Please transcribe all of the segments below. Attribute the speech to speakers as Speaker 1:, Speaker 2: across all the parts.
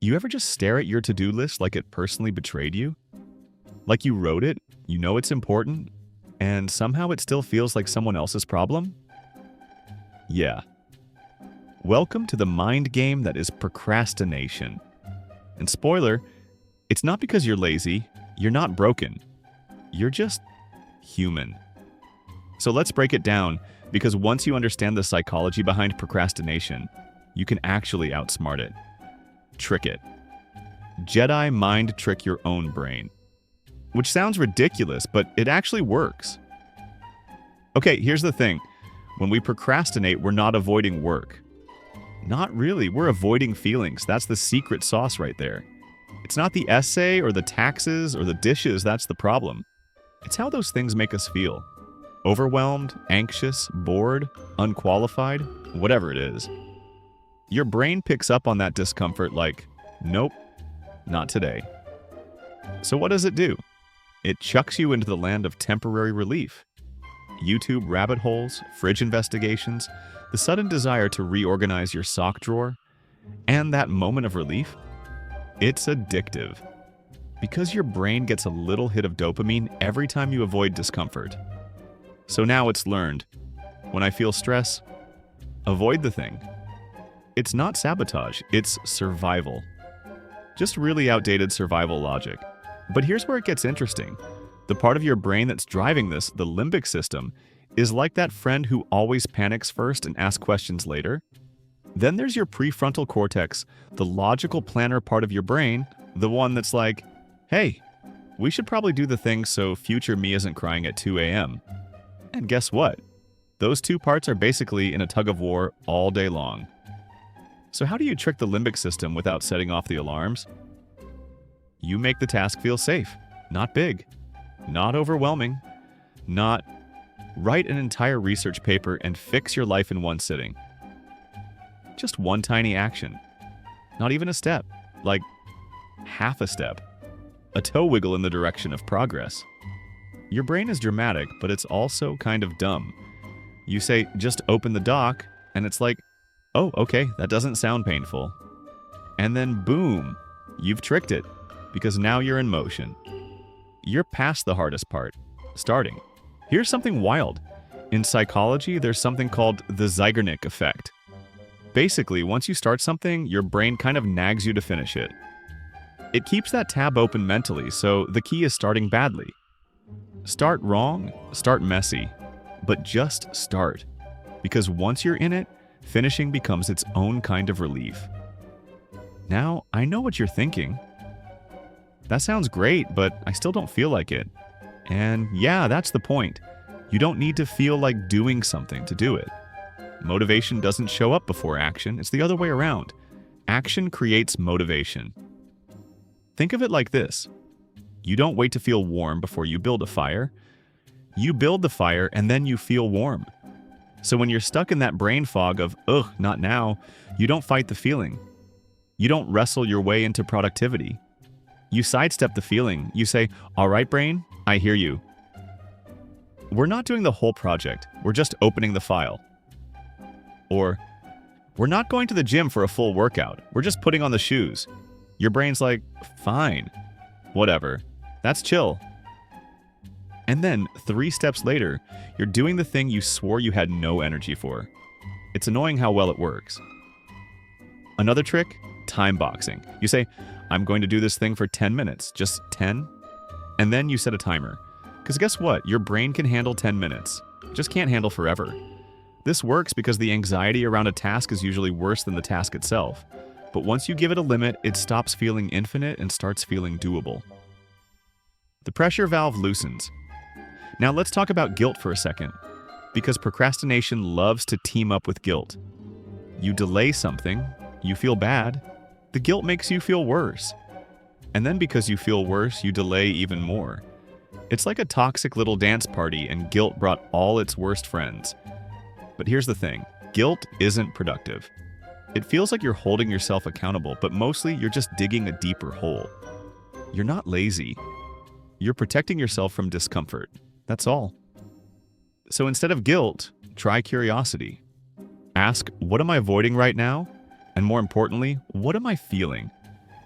Speaker 1: You ever just stare at your to-do list like it personally betrayed you? Like you wrote it, you know it's important, and somehow it still feels like someone else's problem? Yeah. Welcome to the mind game that is procrastination. And spoiler, it's not because you're lazy, you're not broken. You're just human. So let's break it down, because once you understand the psychology behind procrastination, you can actually outsmart it. Trick it. Jedi mind trick your own brain. Which sounds ridiculous, but it actually works. Okay, here's the thing. When we procrastinate, we're not avoiding work. Not really, we're avoiding feelings. That's the secret sauce right there. It's not the essay or the taxes or the dishes that's the problem. It's how those things make us feel. Overwhelmed, anxious, bored, unqualified, whatever it is. Your brain picks up on that discomfort like, nope, not today. So what does it do? It chucks you into the land of temporary relief. YouTube rabbit holes, fridge investigations, the sudden desire to reorganize your sock drawer, and that moment of relief. It's addictive. Because your brain gets a little hit of dopamine every time you avoid discomfort. So now it's learned. When I feel stress, avoid the thing. It's not sabotage, it's survival. Just really outdated survival logic. But here's where it gets interesting. The part of your brain that's driving this, the limbic system, is like that friend who always panics first and asks questions later. Then there's your prefrontal cortex, the logical planner part of your brain, the one that's like, hey, we should probably do the thing so future me isn't crying at 2 a.m. And guess what? Those two parts are basically in a tug-of-war all day long. So how do you trick the limbic system without setting off the alarms? You make the task feel safe, not big, not overwhelming, not write an entire research paper and fix your life in one sitting. Just one tiny action. Not even a step, like half a step. A toe wiggle in the direction of progress. Your brain is dramatic, but it's also kind of dumb. You say, just open the dock, and it's like, oh, okay, that doesn't sound painful. And then boom, you've tricked it, because now you're in motion. You're past the hardest part, starting. Here's something wild. In psychology, there's something called the Zeigarnik effect. Basically, once you start something, your brain kind of nags you to finish it. It keeps that tab open mentally, so the key is starting badly. Start wrong, start messy, but just start. Because once you're in it, finishing becomes its own kind of relief. Now, I know what you're thinking. That sounds great, but I still don't feel like it. And yeah, that's the point. You don't need to feel like doing something to do it. Motivation doesn't show up before action, it's the other way around. Action creates motivation. Think of it like this. You don't wait to feel warm before you build a fire. You build the fire and then you feel warm. So when you're stuck in that brain fog of, ugh, not now, you don't fight the feeling. You don't wrestle your way into productivity. You sidestep the feeling. You say, all right, brain, I hear you. We're not doing the whole project. We're just opening the file. Or, we're not going to the gym for a full workout. We're just putting on the shoes. Your brain's like, fine, whatever. That's chill. And then, 3 steps later, you're doing the thing you swore you had no energy for. It's annoying how well it works. Another trick? Time boxing. You say, I'm going to do this thing for 10 minutes, just 10. And then you set a timer. Because guess what? Your brain can handle 10 minutes. It just can't handle forever. This works because the anxiety around a task is usually worse than the task itself. But once you give it a limit, it stops feeling infinite and starts feeling doable. The pressure valve loosens. Now let's talk about guilt for a second, because procrastination loves to team up with guilt. You delay something, you feel bad, the guilt makes you feel worse. And then because you feel worse, you delay even more. It's like a toxic little dance party, and guilt brought all its worst friends. But here's the thing, guilt isn't productive. It feels like you're holding yourself accountable, but mostly you're just digging a deeper hole. You're not lazy. You're protecting yourself from discomfort. That's all. So instead of guilt, try curiosity. Ask, what am I avoiding right now? And more importantly, what am I feeling?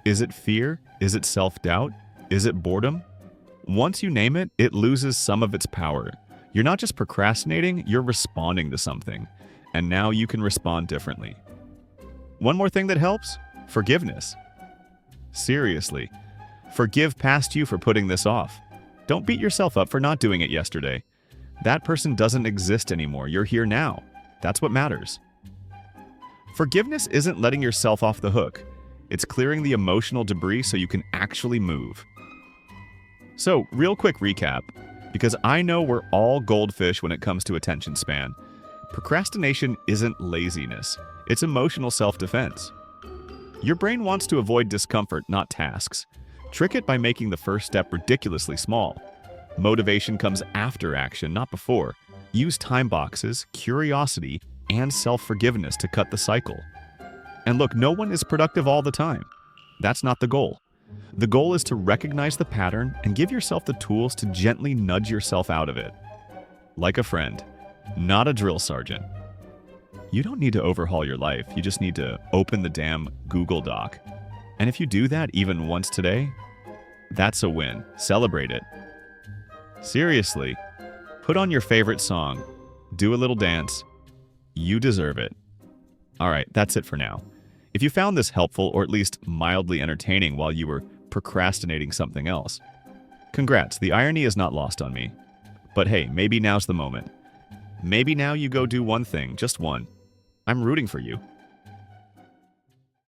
Speaker 1: Is it fear? Is it self-doubt? Is it boredom? Once you name it, it loses some of its power. You're not just procrastinating, you're responding to something. And now you can respond differently. One more thing that helps? Forgiveness. Seriously, forgive past you for putting this off. Don't beat yourself up for not doing it yesterday. That person doesn't exist anymore. You're here now. That's what matters. Forgiveness isn't letting yourself off the hook. It's clearing the emotional debris so you can actually move. So, real quick recap, because I know we're all goldfish when it comes to attention span. Procrastination isn't laziness. It's emotional self-defense. Your brain wants to avoid discomfort, not tasks. Trick it by making the first step ridiculously small. Motivation comes after action, not before. Use time boxes, curiosity, and self-forgiveness to cut the cycle. And look, no one is productive all the time. That's not the goal. The goal is to recognize the pattern and give yourself the tools to gently nudge yourself out of it. Like a friend, not a drill sergeant. You don't need to overhaul your life, you just need to open the damn Google Doc. And if you do that even once today, that's a win. Celebrate it. Seriously, put on your favorite song, do a little dance. You deserve it. All right, that's it for now. If you found this helpful or at least mildly entertaining while you were procrastinating something else, congrats, the irony is not lost on me. But hey, maybe now's the moment. Maybe now you go do one thing, just one. I'm rooting for you.